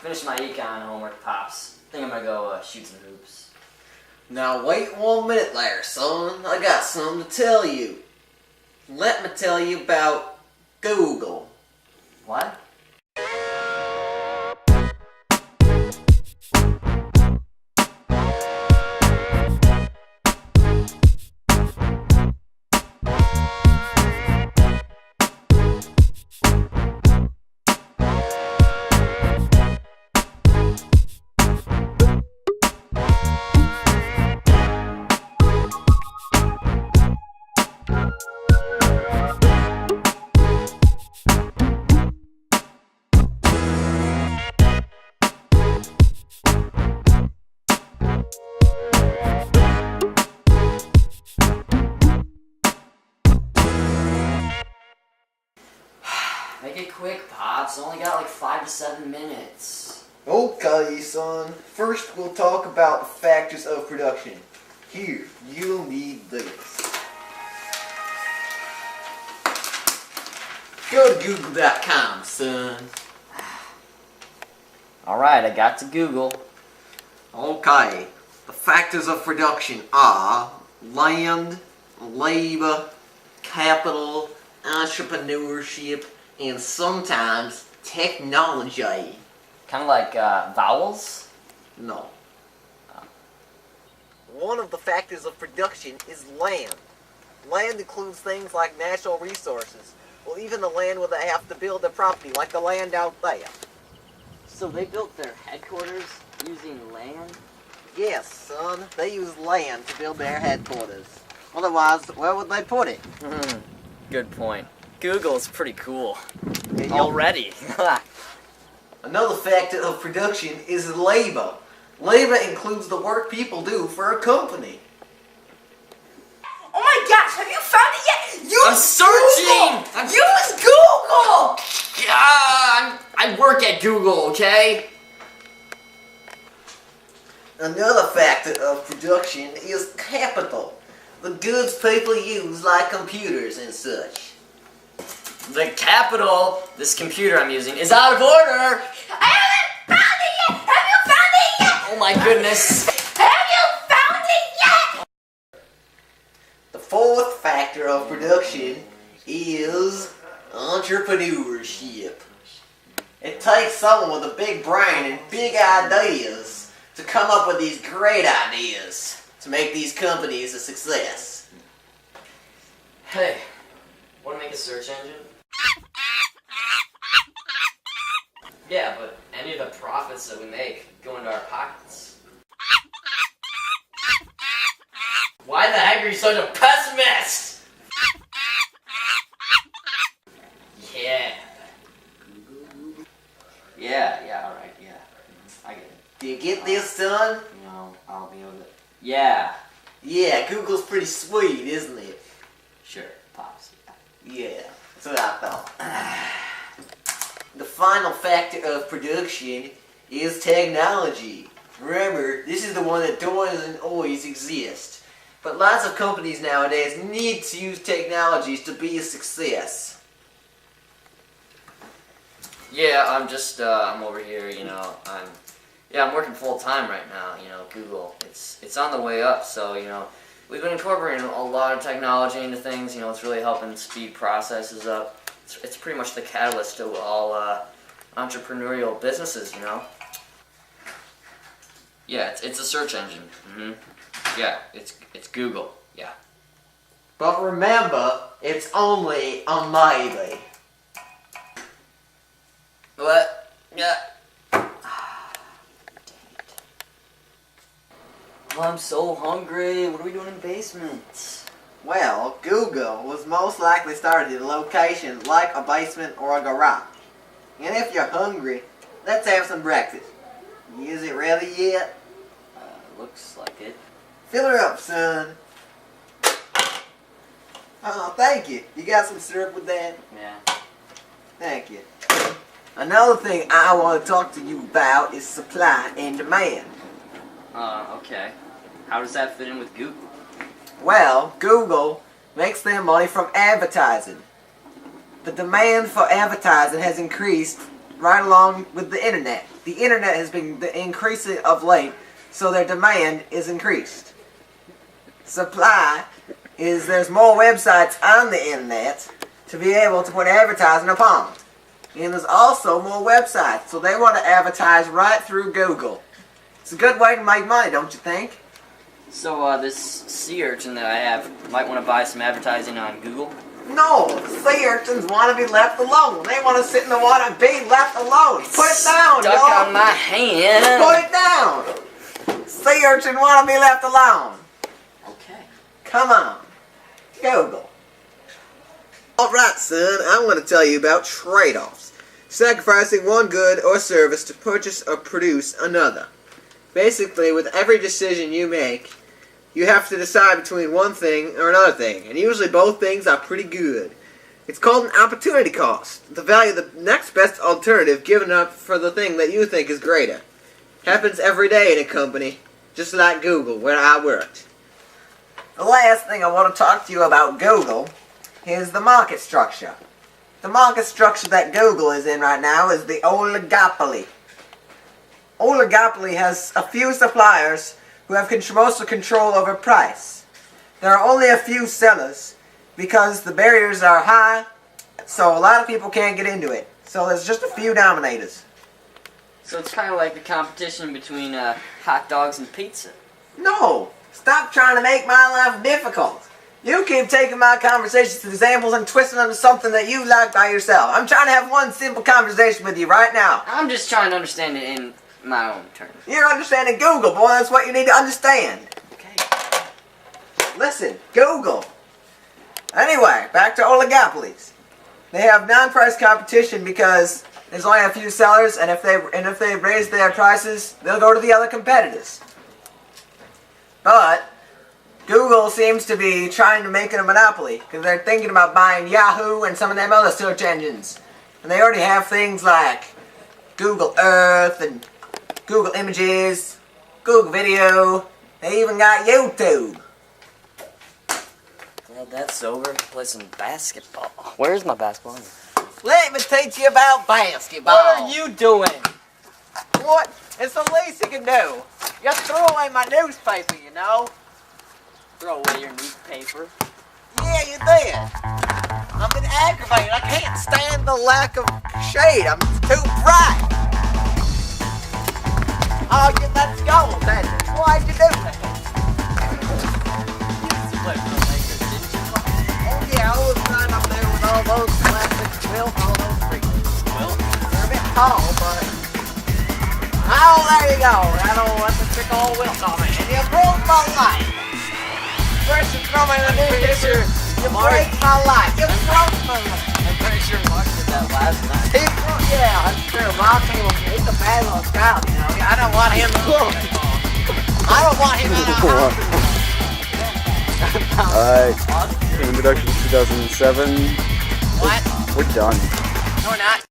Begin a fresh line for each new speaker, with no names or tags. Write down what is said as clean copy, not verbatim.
Finished my econ homework, Pops. Think I'm gonna go shoot some hoops.
Now wait 1 minute there, son. I got something to tell you. Let me tell you about Google.
What? Make it quick, Pops. Only got like 5 to 7 minutes.
Okay, son. First, we'll talk about the factors of production. Here, you'll need this. Go to google.com, son.
Alright, I got to Google.
Okay, the factors of production are land, labor, capital, entrepreneurship, and sometimes technology.
Kind of like vowels?
No. One of the factors of production is land. Land includes things like natural resources. Well, even the land where they have to build their property, like the land out there.
So they built their headquarters using land?
Yes, son. They use land to build their headquarters. Otherwise, where would they put it?
Good point. Google's pretty cool.
Yeah,
Already.
Another factor of production is labor. Labor includes the work people do for a company.
Oh my gosh, have you found it yet?
I'm searching!
Google! Use Google!
Yeah, I work at Google, okay?
Another factor of production is capital. The goods people use like computers and such.
The capital, this computer I'm using, is out of order!
I haven't found it yet! Have you found it yet?
Oh my goodness.
Have you found it yet?
The fourth factor of production is entrepreneurship. It takes someone with a big brain and big ideas to come up with these great ideas to make these companies a success.
Hey, wanna make a search engine? Yeah, but any of the profits that we make go into our pockets. Why the heck are you such a pessimist? Yeah, alright, yeah. I get it.
Do you get this, son?
You know, I'll be able to... Yeah.
Yeah, Google's pretty sweet, isn't it?
Sure, Pops.
Yeah, that's what I thought. The final factor of production is technology. Remember, this is the one that doesn't always exist. But lots of companies nowadays need to use technologies to be a success.
Yeah, I'm just, I'm over here, you know, I'm working full-time right now, you know, Google. It's on the way up, so, you know, we've been incorporating a lot of technology into things, you know, it's really helping speed processes up. It's pretty much the catalyst to all entrepreneurial businesses, you know. Yeah, it's a search engine. Yeah, it's Google. Yeah.
But remember, it's only a maybe.
What? Yeah. Oh, I'm so hungry. What are we doing in the basement?
Well, Google was most likely started in a location like a basement or a garage. And if you're hungry, let's have some breakfast. Is it ready yet?
Looks like it.
Fill her up, son. Oh, thank you. You got some syrup with that?
Yeah.
Thank you. Another thing I want to talk to you about is supply and demand.
Okay. How does that fit in with Google?
Well, Google makes their money from advertising. The demand for advertising has increased right along with the internet. The internet has been increasing of late, so their demand is increased. Supply is there's more websites on the internet to be able to put advertising upon. And there's also more websites, so they want to advertise right through Google. It's a good way to make money, don't you think?
So this sea urchin that I have might want to buy some advertising on Google.
No, sea urchins want to be left alone. They want to sit in the water and be left alone. Put it down,
Stuck
y'all.
on my hand.
Put it down. Sea urchin want to be left alone.
Okay.
Come on. Google. Alright, son, I want to tell you about trade-offs. Sacrificing one good or service to purchase or produce another. Basically, with every decision you make, you have to decide between one thing or another thing, and usually both things are pretty good. It's called an opportunity cost, the value of the next best alternative given up for the thing that you think is greater. Happens every day in a company, just like Google, where I worked. The last thing I want to talk to you about Google is the market structure. The market structure that Google is in right now is the oligopoly. Oligopoly has a few suppliers who have most of control over price. There are only a few sellers because the barriers are high, so a lot of people can't get into it. So there's just a few dominators.
So it's kind of like the competition between hot dogs and pizza.
No! Stop trying to make my life difficult. You keep taking my conversations examples and twisting them to something that you like by yourself. I'm trying to have one simple conversation with you right now.
I'm just trying to understand it in my own terms.
You're understanding Google, boy. That's what you need to understand.
Okay.
Listen, Google. Anyway, back to oligopolies. They have non-price competition because there's only a few sellers, and if they raise their prices, they'll go to the other competitors. But Google seems to be trying to make it a monopoly because they're thinking about buying Yahoo and some of them other search engines, and they already have things like Google Earth and Google Images, Google Video. They even got YouTube.
Glad that's over. Play some basketball. Where's my basketball?
Let me teach you about basketball.
What are you doing?
What? It's the least you can do. Just throw away my newspaper, you know.
Throw away your newspaper.
Yeah, you did. I'm getting aggravated. I can't stand the lack of shade. I'm too bright. Oh, let's go then. Why'd you do that?
Split the Lakers, didn't you?
Oh yeah, I was right up there with all those classic Wilt, all those freaks.
Well,
They're a bit tall, but... Oh, there you go. I don't want to trick old Wilt on me. And you broke my life. First you throw me in the newspaper, you break my life. You broke my life.
I'm pretty sure Mark did that last night.
Yeah, that's true. Mark came up. He's a bad little scout, you know. I don't want him to I don't want him in our house.
Alright, introduction 2007.
What?
We're done.
No, we're not.